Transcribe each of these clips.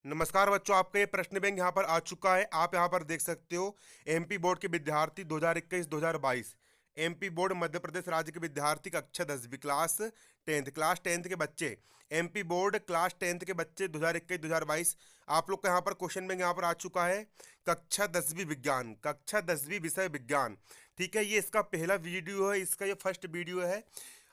नमस्कार बच्चों, आपका ये प्रश्न बैंक यहाँ पर आ चुका है। आप यहाँ पर देख सकते हो एमपी बोर्ड के विद्यार्थी 2021-2022 एमपी बोर्ड मध्य प्रदेश राज्य के विद्यार्थी कक्षा 10वीं क्लास टेंथ के बच्चे एमपी बोर्ड क्लास 10th के बच्चे 2021-2022 आप लोग का यहाँ पर क्वेश्चन बैंक यहाँ पर आ चुका है। कक्षा 10वीं विषय विज्ञान। ठीक है, ये इसका पहला वीडियो है, इसका ये फर्स्ट वीडियो है।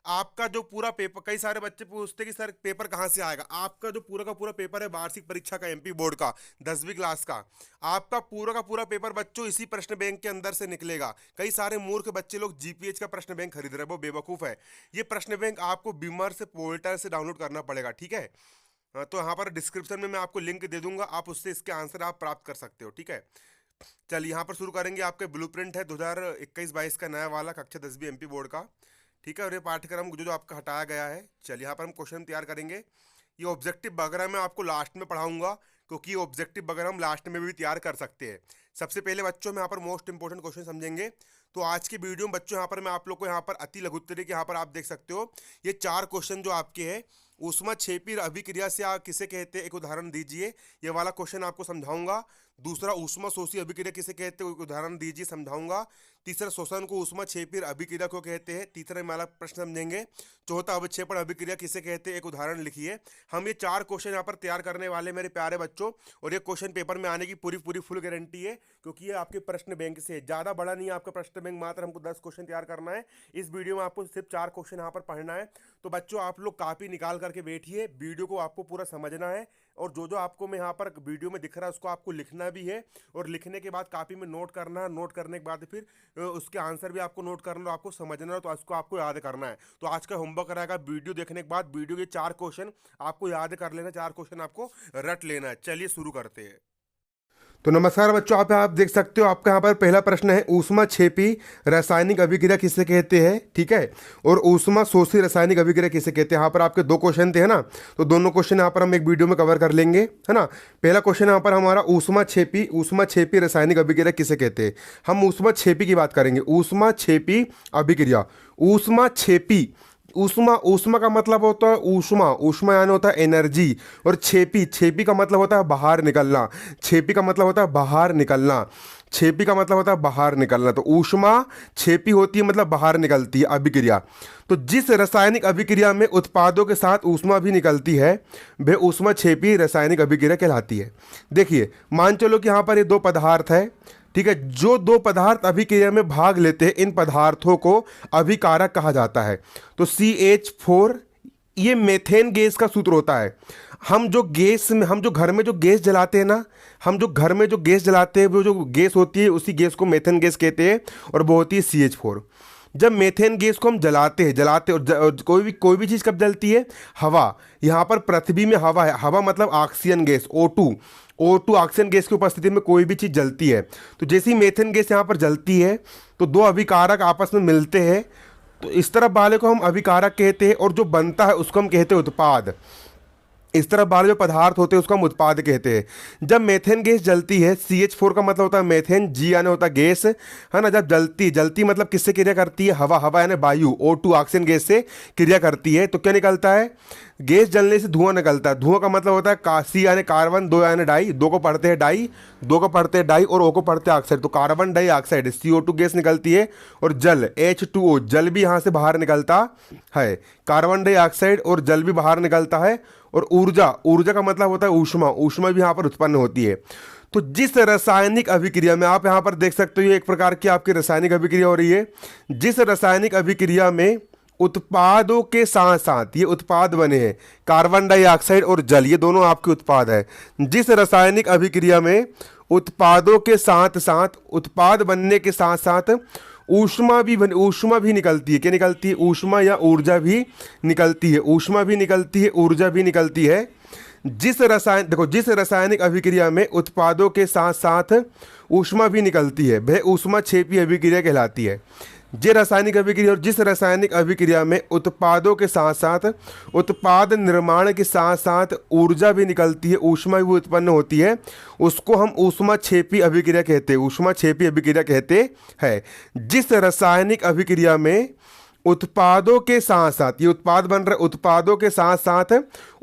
आपका जो पूरा पेपर, कई सारे बच्चे पूछते कि सर पेपर कहाँ से आएगा। आपका जो पूरा का पूरा पेपर है वार्षिक परीक्षा का एमपी बोर्ड का 10वीं क्लास का, आपका पूरा का पूरा पेपर बच्चों इसी प्रश्न बैंक के अंदर से निकलेगा। कई सारे मूर्ख बच्चे लोग जीपीएच का प्रश्न बैंक खरीद रहे हैं, वो बेवकूफ़ है। ये प्रश्न बैंक आपको बीमर से पोर्टल से डाउनलोड करना पड़ेगा। ठीक है, तो यहाँ पर डिस्क्रिप्शन में मैं आपको लिंक दे दूंगा, आप उससे इसके आंसर आप प्राप्त कर सकते हो। ठीक है, चलिए यहाँ पर शुरू करेंगे। आपके ब्लूप्रिंट है 2021-22 का नया वाला कक्षा 10वीं एमपी बोर्ड का। ठीक है, और ये पाठ्यक्रम जो आपका हटाया गया है। चलिए यहाँ पर हम क्वेश्चन तैयार करेंगे। ये ऑब्जेक्टिव वगैरह मैं आपको लास्ट में पढ़ाऊंगा, क्योंकि ये ऑब्जेक्टिव वगैरह हम लास्ट में भी तैयार कर सकते हैं। सबसे पहले बच्चों में यहाँ पर मोस्ट इंपॉर्टेंट क्वेश्चन समझेंगे। तो आज की वीडियो में बच्चों यहाँ पर मैं आप लोग को यहाँ पर अति लघुत्तरी के यहाँ पर आप देख सकते हो ये 4 क्वेश्चन जो आपके हैं। ऊष्माक्षेपी अभिक्रिया से आप किसे कहते हैं, एक उदाहरण दीजिए। ये वाला क्वेश्चन आपको समझाऊंगा। दूसरा, ऊष्मा शोषी अभिक्रिया किसे कहते हैं, एक उदाहरण दीजिए, समझाऊंगा। तीसरा, श्वसन को ऊष्माक्षेपी अभिक्रिया को कहते हैं, तीसरा वाला प्रश्न समझेंगे। चौथा, अवक्षेपण अभिक्रिया किसे कहते हैं, एक उदाहरण लिखिए। हम ये 4 क्वेश्चन यहाँ पर तैयार करने वाले मेरे प्यारे बच्चों, और ये क्वेश्चन पेपर में आने की पूरी फुल गारंटी है, क्योंकि ये आपके प्रश्न बैंक से ज़्यादा बड़ा नहीं है। आपका प्रश्न बैंक मात्र हमको 10 क्वेश्चन तैयार करना है। इस वीडियो में आपको सिर्फ 4 क्वेश्चन यहाँ पर पढ़ना है। तो बच्चों आप लोग कापी निकाल करके बैठिए, वीडियो को आपको पूरा समझना है, और जो आपको मैं यहाँ पर वीडियो में दिख रहा है उसको आपको लिखना भी है, और लिखने के बाद कापी में नोट करना है। नोट करने के बाद फिर उसके आंसर भी आपको नोट करना है, आपको समझना है, तो उसको आपको याद करना है। तो आज का होमवर्क रहेगा, वीडियो देखने के बाद वीडियो के 4 क्वेश्चन आपको याद कर लेना, 4 क्वेश्चन आपको रट लेना है। चलिए शुरू करते हैं। तो नमस्कार बच्चों, आप देख सकते हो आपका यहाँ पर पहला प्रश्न है, ऊष्माक्षेपी रासायनिक अभिक्रिया किसे कहते हैं। ठीक है, और ऊष्मा शोषी रासायनिक अभिक्रिया किसे कहते हैं। यहाँ पर आपके 2 क्वेश्चन थे, है ना। तो दोनों क्वेश्चन यहाँ पर हम एक वीडियो में कवर कर लेंगे, है ना। पहला क्वेश्चन यहाँ पर हमारा, ऊष्माक्षेपी रासायनिक अभिक्रिया किसे कहते हैं। हम ऊष्माक्षेपी की बात करेंगे। ऊष्माक्षेपी अभिक्रिया, ऊष्मा का मतलब होता है ऊष्मा यानी होता है एनर्जी, और छेपी का मतलब होता है बाहर निकलना। छेपी का मतलब होता है बाहर निकलना। तो ऊष्मा छेपी होती है, मतलब बाहर निकलती है अभिक्रिया। तो जिस रासायनिक अभिक्रिया में उत्पादों के साथ ऊष्मा भी निकलती है वह ऊष्माक्षेपी रासायनिक अभिक्रिया कहलाती है। देखिए, मान चलो कि यहाँ पर ये 2 पदार्थ है। ठीक है, जो 2 पदार्थ अभिक्रिया में भाग लेते हैं, इन पदार्थों को अभिकारक कहा जाता है। तो CH4 ये मेथेन गैस का सूत्र होता है। हम जो घर में जो गैस जलाते हैं ना, वो जो गैस होती है उसी गैस को मेथेन गैस कहते हैं, और वो होती है CH4। जब मेथेन गैस को हम जलाते हैं और कोई भी चीज़ कब जलती है, हवा। यहाँ पर पृथ्वी में हवा है, हवा मतलब oxygen gas, O2 oxygen gas की उपस्थिति में कोई भी चीज़ जलती है। तो जैसे ही मेथेन गैस यहाँ पर जलती है तो 2 अभिकारक आपस में मिलते हैं, तो इस तरफ वाले को हम अभिकारक कहते हैं, और जो बनता है उसको हम कहते हैं उत्पाद। इस तरफ वाले जो पदार्थ होते हैं उसको हम उत्पाद कहते हैं। जब मेथेन गैस जलती है, CH4 का मतलब होता है मेथेन, G यानी होता है गैस, है ना। जब जलती मतलब किससे क्रिया करती है, हवा यानी वायु, O2 ऑक्सीजन गैस से क्रिया करती है। तो क्या निकलता है, गैस जलने से धुआं निकलता है। धुआं का मतलब होता है C यानी कार्बन, 2 यानी डाई, 2 को पढ़ते हैं डाई, और O को पढ़ते हैं ऑक्साइड। तो कार्बन डाइऑक्साइड CO2 गैस निकलती है, और जल H2O जल भी यहाँ से बाहर निकलता है। कार्बन डाइऑक्साइड और जल भी बाहर निकलता है। और ऊर्जा का मतलब होता है ऊष्मा भी यहाँ पर उत्पन्न होती है। तो जिस रासायनिक अभिक्रिया में, आप यहाँ पर देख सकते हो एक प्रकार की आपकी रासायनिक अभिक्रिया हो रही है। जिस रासायनिक अभिक्रिया में उत्पादों के साथ साथ ये उत्पाद बने हैं, कार्बन डाइऑक्साइड और जल, ये दोनों आपके उत्पाद है। जिस रासायनिक अभिक्रिया में उत्पादों के साथ साथ, उत्पाद बनने के साथ साथ ऊष्मा भी निकलती है। क्या निकलती है, ऊष्मा या ऊर्जा भी निकलती है। ऊर्जा भी निकलती है। जिस रासायनिक अभिक्रिया में उत्पादों के साथ साथ ऊष्मा भी निकलती है वह ऊष्माक्षेपी अभिक्रिया कहलाती है। जिस रासायनिक अभिक्रिया में उत्पादों के साथ साथ उत्पाद निर्माण के साथ साथ ऊर्जा भी निकलती है, ऊष्मा भी उत्पन्न होती है, उसको हम ऊष्माक्षेपी अभिक्रिया कहते हैं। जिस रासायनिक अभिक्रिया में उत्पादों के साथ साथ, ये उत्पाद बन रहे, उत्पादों के साथ साथ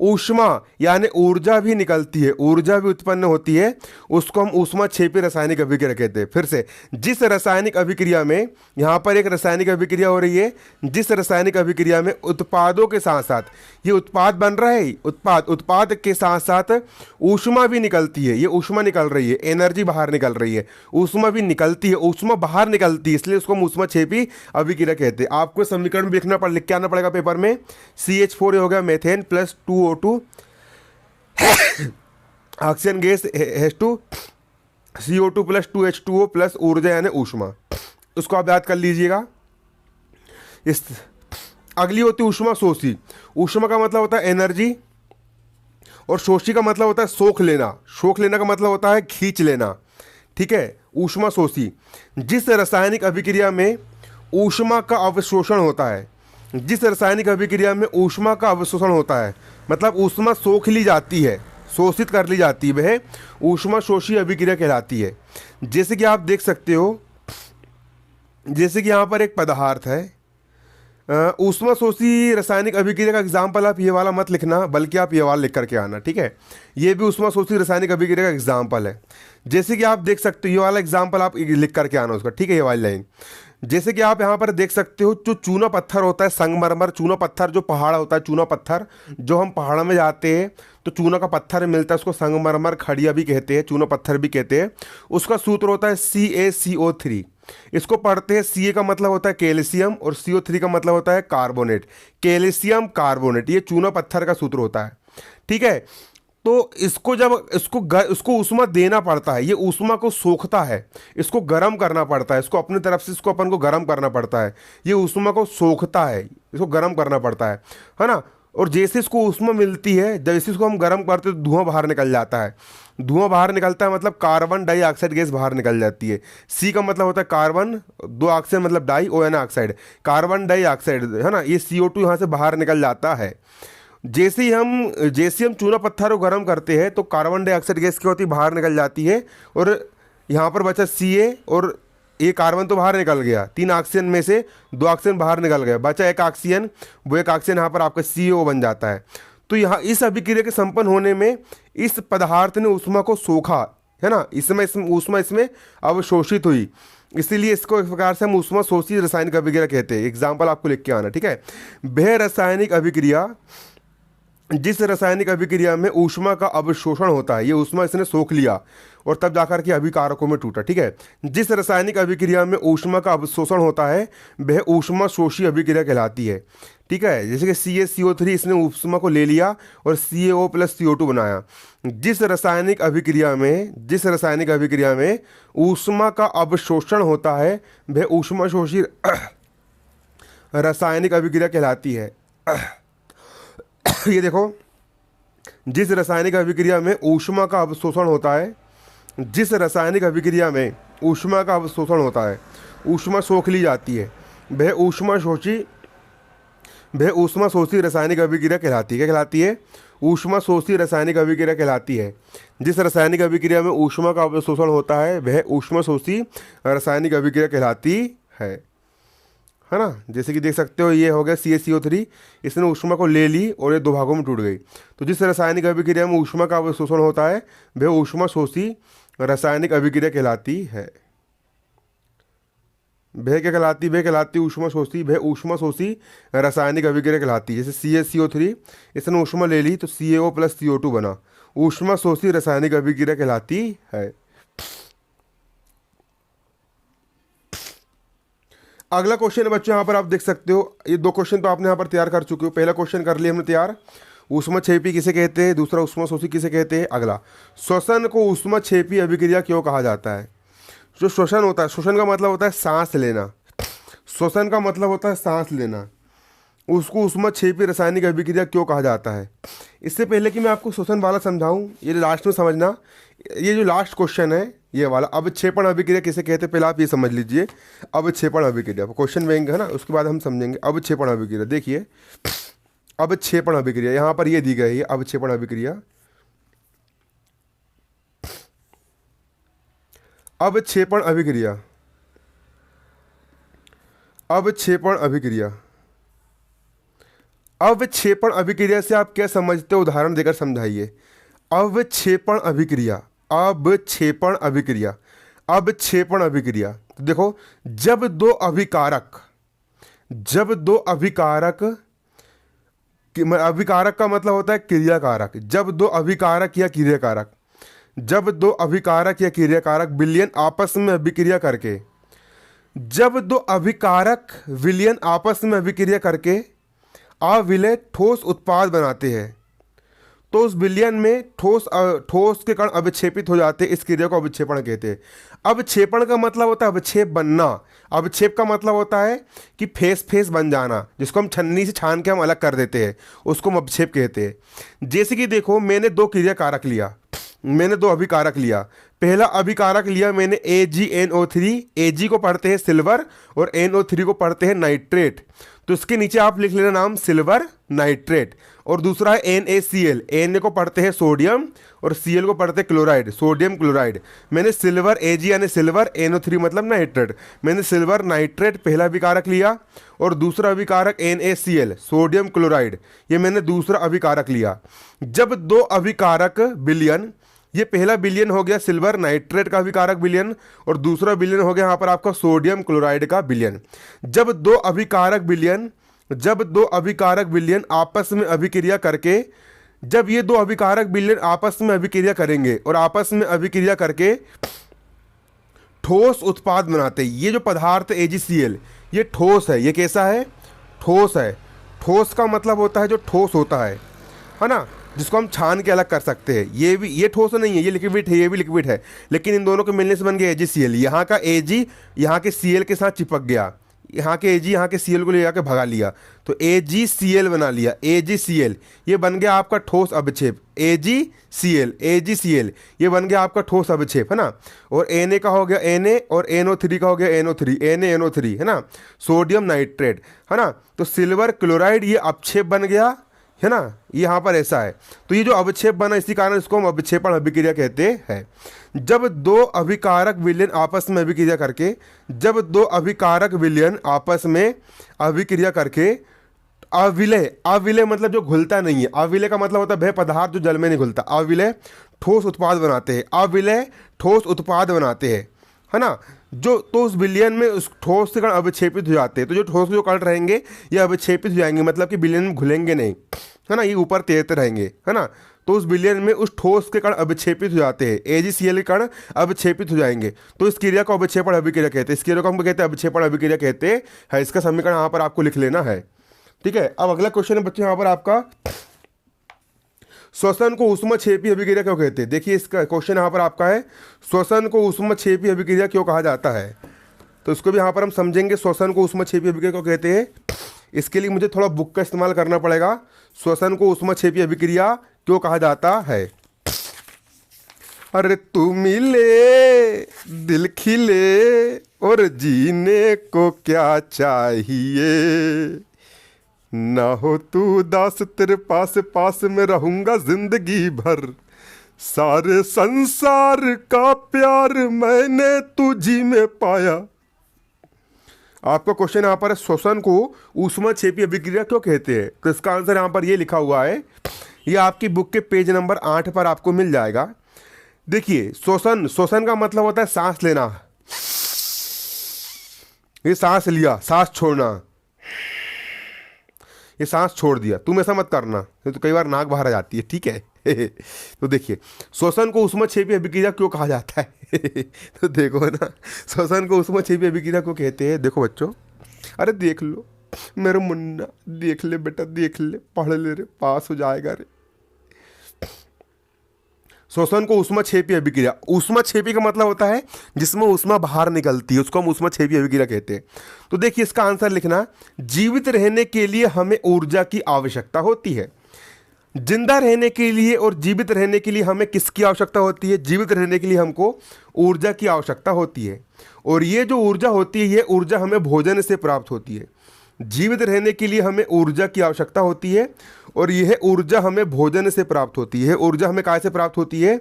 ऊष्मा यानी ऊर्जा भी निकलती है, ऊर्जा भी उत्पन्न होती है, उसको हम ऊष्माक्षेपी रासायनिक अभिक्रिया कहते हैं। फिर से, जिस रासायनिक अभिक्रिया में, यहाँ पर एक रासायनिक अभिक्रिया हो रही है, जिस रासायनिक अभिक्रिया में उत्पादों के साथ साथ, ये उत्पाद बन रहा है, उत्पाद के साथ साथ ऊष्मा भी निकलती है, ये ऊष्मा निकल रही है, एनर्जी बाहर निकल रही है, ऊष्मा भी निकलती है, ऊष्मा बाहर निकलती है, इसलिए उसको हम ऊष्माक्षेपी अभिक्रिया कहते हैं। आपको समीकरण भी लिख के आना पड़ेगा पेपर में। CH4 हो गया methane plus 2O2 oxygen gas H2 CO2 plus 2H2O plus ऊर्जा यानी ऊष्मा, उसको आप याद कर लीजिएगा। इस अगली होती ऊष्मा शोषी। ऊष्मा का मतलब होता है एनर्जी, और शोषी का मतलब होता है सोख लेना। सोख लेना का मतलब होता है खींच लेना, ठीक है। ऊष्मा शोषी, जिस रासायनिक अभिक्रिया में ऊष्मा का अवशोषण होता है, जिस रासायनिक अभिक्रिया में ऊष्मा का अवशोषण होता है, मतलब ऊष्मा सोख ली जाती है, शोषित कर ली जाती है, वह ऊष्मा शोषी अभिक्रिया कहलाती है। जैसे कि आप देख सकते हो, जैसे कि यहाँ पर एक पदार्थ है, ऊष्मा शोषी रासायनिक अभिक्रिया का एग्जाम्पल आप ये वाला मत लिखना, बल्कि आप ये वाला लिख करके आना, ठीक है। ये भी ऊष्मा शोषी रासायनिक अभिक्रिया का एग्जाम्पल है। जैसे कि आप देख सकते हो, ये वाला एग्जाम्पल आप लिख करके आना उसका, ठीक है, ये वाली लाइन। जैसे कि आप यहाँ पर देख सकते हो, जो चूना पत्थर होता है, संगमरमर चूना पत्थर, जो पहाड़ होता है, चूना पत्थर जो हम पहाड़ में जाते हैं तो चूना का पत्थर मिलता है, उसको संगमरमर खड़िया भी कहते हैं, चूना पत्थर भी कहते हैं। उसका सूत्र होता है CaCO3। इसको पढ़ते हैं, Ca का मतलब होता है कैल्शियम और CO3 का मतलब होता है कार्बोनेट। कैल्शियम कार्बोनेट, ये चूना पत्थर का सूत्र होता है, ठीक है। तो इसको जब इसको ऊष्मा देना पड़ता है, ये ऊष्मा को सोखता है, इसको गर्म करना पड़ता है, इसको अपनी तरफ से इसको अपन को गर्म करना पड़ता है, ये ऊष्मा को सोखता है, इसको गर्म करना पड़ता है ना। और जैसे इसको ऊष्मा मिलती है, जैसे इसको हम गर्म करते हैं तो धुआं बाहर निकल जाता है। धुआं बाहर निकलता है मतलब कार्बन डाइऑक्साइड गैस बाहर निकल जाती है। C का मतलब होता है कार्बन, 2 ऑक्सीजन मतलब डाई, O यानी ऑक्साइड, कार्बन डाइऑक्साइड है ना, ये CO2 यहाँ से बाहर निकल जाता है। जैसे ही हम चूना पत्थर को गर्म करते हैं तो कार्बन डाइऑक्साइड गैस क्या होती है, बाहर निकल जाती है, और यहाँ पर बचा Ca, और एक कार्बन तो बाहर निकल गया, 3 ऑक्सीजन में से 2 ऑक्सीजन बाहर निकल गया, बचा एक ऑक्सीजन, वो एक ऑक्सीजन यहाँ पर आपका CO बन जाता है। तो यहाँ इस अभिक्रिया के संपन्न होने में इस पदार्थ ने ऊष्मा को सोखा, है ना, ऊष्मा इसमें अवशोषित हुई, इसीलिए इसको इस प्रकार से हम ऊष्मा शोषी रासायनिक अभिक्रिया कहते हैं। एग्जाम्पल आपको लिख के आना, ठीक है। वह रासायनिक अभिक्रिया, जिस रासायनिक अभिक्रिया में ऊष्मा का अवशोषण होता है, ये ऊष्मा इसने सोख लिया और तब जाकर के अभिकारकों में टूटा, ठीक है। जिस रासायनिक अभिक्रिया में ऊष्मा का अवशोषण होता है, वह ऊष्मा शोषी अभिक्रिया कहलाती है, ठीक है। जैसे कि CaCO3, इसने ऊष्मा को ले लिया और CaO प्लस CO2 बनाया। जिस रासायनिक अभिक्रिया में ऊष्मा का अवशोषण होता है, वह ऊष्मा शोषी रासायनिक अभिक्रिया कहलाती है। ये देखो, जिस रासायनिक अभिक्रिया में ऊष्मा का अवशोषण होता है, जिस रासायनिक अभिक्रिया में ऊष्मा का अवशोषण होता है, ऊष्मा सोख ली जाती है, वह ऊष्मा शोषी रासायनिक अभिक्रिया कहलाती है। क्या कहलाती है? ऊष्मा शोषी रासायनिक अभिक्रिया कहलाती है। जिस रासायनिक अभिक्रिया में ऊष्मा का अवशोषण होता है, वह ऊष्मा शोषी रासायनिक अभिक्रिया कहलाती है ना। जैसे कि देख सकते हो, ये हो गया CaCO3, इसने ऊष्मा को ले ली और ये 2 भागों में टूट गई। तो जिस रासायनिक अभिक्रिया में ऊष्मा का अवशोषण होता है, वह ऊष्मा शोषी रासायनिक अभिक्रिया कहलाती है। वह क्या कहलाती? वह कहलाती ऊष्मा शोषी, वह ऊष्मा शोषी रासायनिक अभिक्रिया कहलाती है। जैसे CaCO3, इसने ऊष्मा ले ली तो CaO प्लस CO2 बना, ऊष्मा शोषी रासायनिक अभिक्रिया कहलाती है। अगला क्वेश्चन है बच्चों, यहाँ पर आप देख सकते हो, ये 2 क्वेश्चन तो आपने यहाँ पर तैयार कर चुके हो। पहला क्वेश्चन कर लिया हमने तैयार, ऊष्माक्षेपी किसे कहते हैं, दूसरा ऊष्मा शोषी किसे कहते हैं। अगला, श्वसन को ऊष्माक्षेपी अभिक्रिया क्यों कहा जाता है। जो श्वसन होता है, श्वसन का मतलब होता है सांस लेना, श्वसन का मतलब होता है सांस लेना, उसको ऊष्माक्षेपी रासायनिक अभिक्रिया क्यों कहा जाता है। इससे पहले कि मैं आपको श्वसन वाला समझाऊं, ये लास्ट में समझना, ये जो लास्ट क्वेश्चन है ये वाला, अवक्षेपण अभिक्रिया किसे कहते हैं, पहले आप ये समझ लीजिए। अवक्षेपण अभिक्रिया क्वेश्चन में है ना, उसके बाद हम समझेंगे अवक्षेपण अभिक्रिया। देखिए, अवक्षेपण अभिक्रिया यहाँ पर ये दी गई है, अवक्षेपण अभिक्रिया। अवक्षेपण अभिक्रिया, अवक्षेपण अभिक्रिया, अवक्षेपण अभिक्रिया से आप क्या समझते हो, उदाहरण देकर समझाइए। अवक्षेपण अभिक्रिया, अवक्षेपण अभिक्रिया, अवक्षेपण अभिक्रिया। तो देखो, जब दो अभिकारक, जब दो अभिकारक, अभिकारक का मतलब होता है क्रियाकारक, जब दो अभिकारक या क्रियाकारक, जब दो अभिकारक या क्रियाकारक विलयन आपस में अभिक्रिया करके, जब दो अभिकारक विलयन आपस में अभिक्रिया करके अविलय ठोस उत्पाद बनाते हैं, तो उस विलयन में ठोस के कण अविक्षेपित हो जाते हैं। इस क्रिया को अविक्षेपण कहते हैं। अविक्षेपण का मतलब होता है अविक्षेप बनना। अविक्षेप का मतलब होता है कि फेस फेस बन जाना, जिसको हम छन्नी से छान के हम अलग कर देते हैं, उसको हम अविक्षेप कहते हैं। जैसे कि देखो, मैंने दो क्रिया कारक लिया, मैंने दो अभिकारक लिया। पहला अभिकारक लिया मैंने AgNO3, Ag को पढ़ते हैं सिल्वर और NO3 को पढ़ते हैं नाइट्रेट, तो इसके नीचे आप लिख लेना नाम सिल्वर नाइट्रेट। और दूसरा है NaCl, Na को पढ़ते हैं सोडियम और Cl को पढ़ते हैं क्लोराइड, सोडियम क्लोराइड। मैंने सिल्वर, Ag यानी सिल्वर, NO3 मतलब नाइट्रेट, मैंने सिल्वर नाइट्रेट पहला अभिकारक लिया और दूसरा अभिकारक NaCl, सोडियम क्लोराइड, ये मैंने दूसरा अभिकारक लिया। जब दो अभिकारक विलयन, ये पहला विलयन हो गया सिल्वर नाइट्रेट का अभिकारक विलयन और दूसरा विलयन हो गया यहाँ पर आपका सोडियम क्लोराइड का विलयन। जब दो अभिकारक विलयन, जब दो अभिकारक विलयन आपस में अभिक्रिया करके, जब ये दो अभिकारक विलयन आपस में अभिक्रिया करेंगे और आपस में अभिक्रिया करके ठोस उत्पाद बनाते हैं। ये जो पदार्थ AgCl, ये ठोस है। ये कैसा है? ठोस है। ठोस का मतलब होता है जो ठोस होता है ना, जिसको हम छान के अलग कर सकते हैं। ये भी, ये ठोस नहीं है, ये लिक्विड है, ये भी लिक्विड है, लेकिन इन दोनों के मिलने से बन गया AgCl। यहाँ का Ag यहाँ के Cl के साथ चिपक गया, यहाँ के Ag यहाँ के Cl को ले जाकर भगा लिया, तो AgCl बना लिया, AgCl। ये बन गया आपका ठोस अवक्षेप, AgCl, AgCl, ये बन गया आपका ठोस अवक्षेप, है ना। और Na का हो गया Na और NO3 का हो गया NO3, NaNO3, है ना, सोडियम नाइट्रेट, है ना। तो सिल्वर क्लोराइड ये अवक्षेप बन गया, है ना, यहाँ पर ऐसा है। तो ये जो अवक्षेप बना, इसी कारण इसको हम अविक्षेपण अभिक्रिया कहते हैं। जब दो अभिकारक विलयन आपस में अभिक्रिया करके, जब दो अभिकारक विलयन आपस में अभिक्रिया करके अविलय, अविलय मतलब जो घुलता नहीं है, अविलय का मतलब होता है वह पदार्थ जो जल में नहीं घुलता, अविलय ठोस उत्पाद बनाते हैं, अविलय ठोस उत्पाद बनाते हैं, है ना। जो तो उस विलयन में उस ठोस के कण अविक्षेपित हो जाते हैं, तो जो ठोस के जो कण रहेंगे ये अविक्षेपित हो जाएंगे, मतलब कि विलयन में घुलेंगे नहीं, है ना, ये ऊपर तैरते रहेंगे, है ना। तो उस विलयन में उस ठोस के कण अविक्षेपित हो जाते हैं, AgCl के कण अविक्षेपित हो जाएंगे, तो इस क्रिया को अविक्षेपण अभिक्रिया कहते हैं। इस क्रिया को हम कहते हैं अविक्षेपण अभिक्रिया कहते हैं। इसका समीकरण यहाँ पर आपको लिख लेना है, ठीक है। अब अगला क्वेश्चन है बच्चे यहाँ पर आपका, श्वसन को ऊष्मक्षेपी अभिक्रिया क्यों कहते हैं। देखिए इसका क्वेश्चन यहाँ पर आपका है, श्वसन को ऊष्मक्षेपी अभिक्रिया क्यों कहा जाता है, तो इसको भी यहाँ पर हम समझेंगे। श्वसन को ऊष्मक्षेपी अभिक्रिया क्यों कहते हैं, इसके लिए मुझे थोड़ा बुक का इस्तेमाल करना पड़ेगा। श्वसन को ऊष्मक्षेपी अभिक्रिया क्यों कहा जाता है। अरे तू मिले दिल खिले और जीने को क्या चाहिए, ना हो तू उदास तेरे पास पास में रहूंगा जिंदगी भर, सारे संसार का प्यार मैंने तुझी में पाया। आपका क्वेश्चन यहाँ पर है, श्वसन को ऊष्मक्षेपी अभिक्रिया क्यों कहते हैं, तो इसका आंसर यहाँ पर ये लिखा हुआ है, ये आपकी बुक के पेज नंबर 8 पर आपको मिल जाएगा। देखिए श्वसन, श्वसन का मतलब होता है सांस लेना, ये सांस लिया, सांस छोड़ना, ये सांस छोड़ दिया। तुम ऐसा मत करना, तो कई बार नाक बाहर आ जाती है, ठीक है। तो देखिए श्वसन को ऊष्मक्षेपी अभिक्रिया क्यों कहा जाता है। तो देखो ना, श्वसन को ऊष्मक्षेपी अभिक्रिया क्यों कहते हैं। देखो बच्चों, अरे देख लो मेरे मुन्ना, देख ले बेटा, देख ले, पढ़ ले रे, पास हो जाएगा रे। श्वसन को ऊष्मक्षेपी अभिक्रिया, ऊष्मक्षेपी का मतलब होता है जिसमें ऊष्मा बाहर निकलती है, उसको हम ऊष्मक्षेपी अभिक्रिया कहते हैं। तो देखिए इसका आंसर लिखना, जीवित रहने के लिए हमें ऊर्जा की आवश्यकता होती है। जिंदा रहने के लिए और जीवित रहने के लिए हमें किसकी आवश्यकता होती है, जीवित रहने के लिए हमको ऊर्जा की आवश्यकता होती है। और ये जो ऊर्जा होती है, ये ऊर्जा हमें भोजन से प्राप्त होती है। जीवित रहने के लिए हमें ऊर्जा की आवश्यकता होती है और यह ऊर्जा हमें भोजन से प्राप्त होती है। यह ऊर्जा हमें कहाँ से प्राप्त होती है,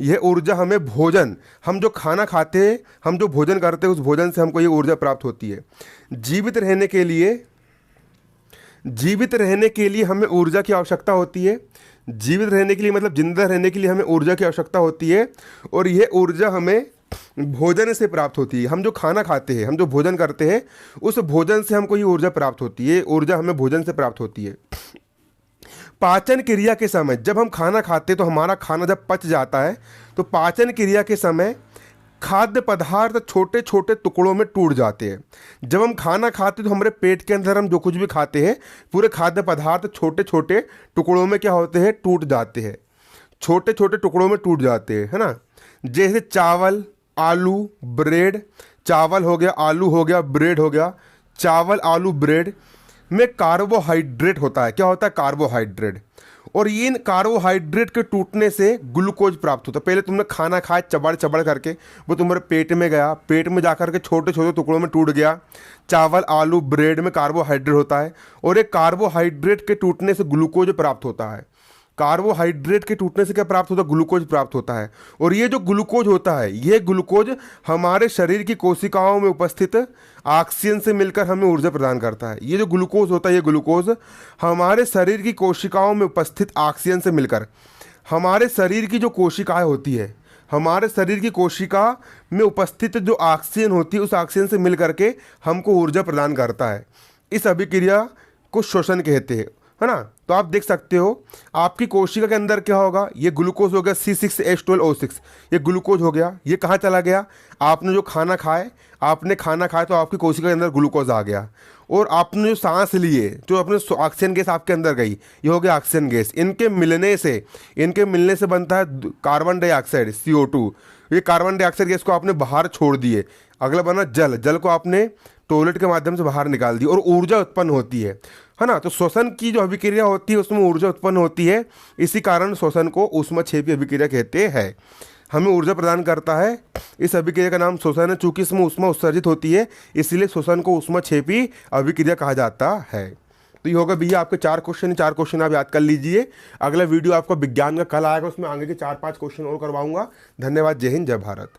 यह ऊर्जा हमें भोजन, हम जो खाना खाते हैं, हम जो भोजन करते हैं, उस भोजन से हमको ये ऊर्जा प्राप्त होती है। जीवित रहने के लिए, जीवित रहने के लिए हमें ऊर्जा की आवश्यकता होती है। जीवित रहने के लिए मतलब जिंदा रहने के लिए हमें ऊर्जा की आवश्यकता होती है, और यह ऊर्जा हमें भोजन से प्राप्त होती है। हम जो खाना खाते हैं, हम जो भोजन करते हैं, उस भोजन से हमको ये ऊर्जा प्राप्त होती है। ऊर्जा हमें भोजन से प्राप्त होती है। पाचन क्रिया के समय, जब हम खाना खाते हैं तो हमारा खाना जब पच जाता है तो पाचन क्रिया के समय खाद्य पदार्थ छोटे छोटे टुकड़ों में टूट जाते हैं। जब हम खाना खाते हैं तो हमारे पेट के अंदर हम जो कुछ भी खाते हैं, पूरे खाद्य पदार्थ छोटे छोटे टुकड़ों में क्या होते हैं, टूट जाते हैं। छोटे छोटे टुकड़ों में टूट जाते हैं, है ना। जैसे चावल, आलू, ब्रेड। चावल हो गया, आलू हो गया, ब्रेड हो गया। चावल, आलू, ब्रेड में कार्बोहाइड्रेट होता है। क्या होता है, कार्बोहाइड्रेट। और ये इन कार्बोहाइड्रेट के टूटने से ग्लूकोज प्राप्त होता है। पहले तुमने खाना खाया चबड़ चबड़ करके, वो तुम्हारे पेट में गया, पेट में जाकर के छोटे छोटे टुकड़ों में टूट गया। चावल, आलू, ब्रेड में कार्बोहाइड्रेट होता है, और एक कार्बोहाइड्रेट के टूटने से ग्लूकोज प्राप्त होता है। कार्बोहाइड्रेट के टूटने से क्या प्राप्त होता है, ग्लूकोज प्राप्त होता है। और ये जो ग्लूकोज होता है, ये ग्लूकोज हमारे शरीर की कोशिकाओं में उपस्थित ऑक्सीजन से मिलकर हमें ऊर्जा प्रदान करता है। ये जो ग्लूकोज होता है, ये ग्लूकोज हमारे शरीर की कोशिकाओं में उपस्थित ऑक्सीजन से मिलकर, हमारे शरीर की जो कोशिकाएं होती है, हमारे शरीर की कोशिका में उपस्थित जो ऑक्सीजन होती है, उस ऑक्सीजन से मिल करके हमको ऊर्जा प्रदान करता है। इस अभिक्रिया को श्वसन कहते हैं, है ना। तो आप देख सकते हो आपकी कोशिका के अंदर क्या होगा, ये ग्लूकोज हो गया C6H12O6, ये ग्लूकोज हो गया। ये कहाँ चला गया, आपने जो खाना खाए, आपने खाना खाया तो आपकी कोशिका के अंदर ग्लूकोज आ गया। और आपने जो सांस लिए, जो अपने ऑक्सीजन गैस आपके अंदर गई, ये हो गया ऑक्सीजन गैस। इनके मिलने से बनता है कार्बन डाइऑक्साइड, CO2। ये कार्बन डाइऑक्साइड गैस को आपने बाहर छोड़ दिए। अगला बना जल। जल को आपने टॉयलेट के माध्यम से बाहर निकाल दी, और ऊर्जा उत्पन्न होती है ना। तो श्वसन की जो अभिक्रिया होती है उसमें ऊर्जा उत्पन्न होती है। इसी कारण श्वसन को ऊष्माक्षेपी अभिक्रिया कहते हैं। हमें ऊर्जा प्रदान करता है। इस अभिक्रिया का नाम श्वसन है। चूंकि इसमें ऊष्मा उत्सर्जित होती है, इसलिए श्वसन को ऊष्माक्षेपी अभिक्रिया कहा जाता है। तो ये होगा भैया आपके 4 क्वेश्चन। 4 क्वेश्चन आप याद कर लीजिए। अगला वीडियो आपका विज्ञान का कल आएगा, उसमें आगे के 4-5 क्वेश्चन और करवाऊंगा। धन्यवाद। जय हिंद, जय भारत।